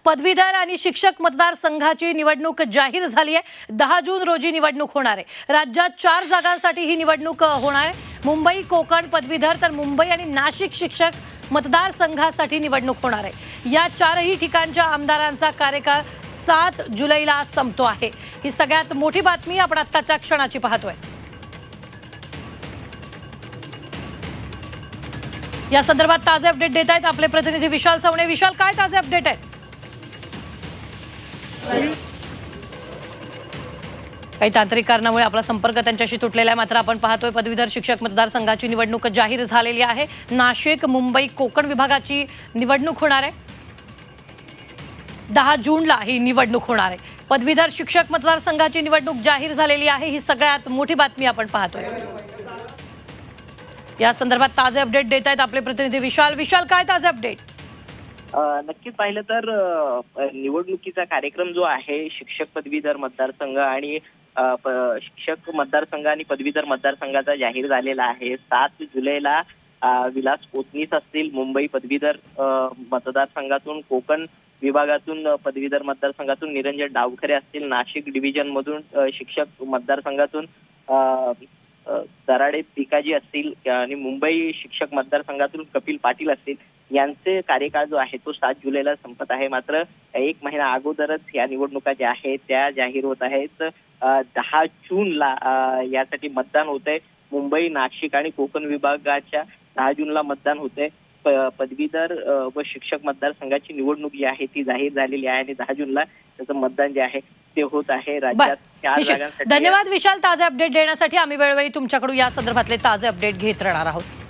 पदवीधर आणि शिक्षक मतदारसंघाची निवडणूक जाहीर झाली आहे। 10 जून रोजी निवडणूक होणार आहे। राज्यात 4 जागांसाठी ही निवडणूक होणार आहे। मुंबई कोकण पदवीधर तर मुंबई आणि नाशिक शिक्षक मतदारसंघासाठी निवडणूक होणार आहे। या चारही ठिकाणच्या आमदारांचा कार्यकाळ 7 जुलैला संपतो आहे। ही सगळ्यात मोठी बातमी आपण आत्ताच्या क्षणाची पाहतोय। या संदर्भात ताजे अपडेट देत आहेत आपले प्रतिनिधी विशाल सवणे। विशाल, काय ताजे अपडेट आहेत? काही तांत्रिक कारणामुळे आपला संपर्क त्यांच्याशी तुटलेला आहे, मात्र आपण पाहतोय पदवीधर शिक्षक मतदारसंघाची निवडणूक जाहीर झालेली आहे। नाशिक मुंबई कोकण विभागाची निवडणूक होणार आहे। 10 जूनला ही निवडणूक होणार आहे। पदवीधर शिक्षक मतदारसंघाची निवडणूक जाहीर झालेली आहे। ही सगळ्यात मोठी बातमी आपण पाहतोय। या संदर्भात ताजे अपडेट देत आहेत आपले प्रतिनिधी विशाल। विशाल, काय ताजे अपडेट? नक्कीच पाहिलं तर निवडणुकीचा कार्यक्रम जो आहे शिक्षक पदवीधर मतदारसंघ आणि शिक्षक मतदारसंघ आणि पदवीधर मतदारसंघाचा जाहीर झालेला आहे। 7 जुलैला विलास कोतनीस असतील मुंबई पदवीधर मतदारसंघातून, कोकण विभागातून पदवीधर मतदारसंघातून निरंजन डावखरे असतील, नाशिक डिव्हिजन मधून शिक्षक मतदारसंघातूून दराडे पिकाजी असतील आणि मुंबई शिक्षक मतदारसंघातून कपिल पाटील असतील। यांचे कार्यकाळ जो आहे तो 7 जुलैला संपत आहे। मात्र 1 महिना अगोदरच या निवडणुका ज्या आहेत त्या जाहीर होत आहेत। 10 जूनला यासाठी मतदान होतंय। मुंबई, नाशिक आणि कोकण विभागाच्या 10 जूनला मतदान होतंय। पदवीधर व शिक्षक मतदारसंघाची निवडणूक जी आहे ती जाहीर झालेली आहे आणि 10 जूनला त्याचं मतदान जे आहे ते होत आहे। राज्यात 4 जागांसाठी। धन्यवाद विशाल ताजे अपडेट देण्यासाठी। आम्ही वेळोवेळी तुमच्याकडून या संदर्भातले ताजे अपडेट घेत राहणार आहोत।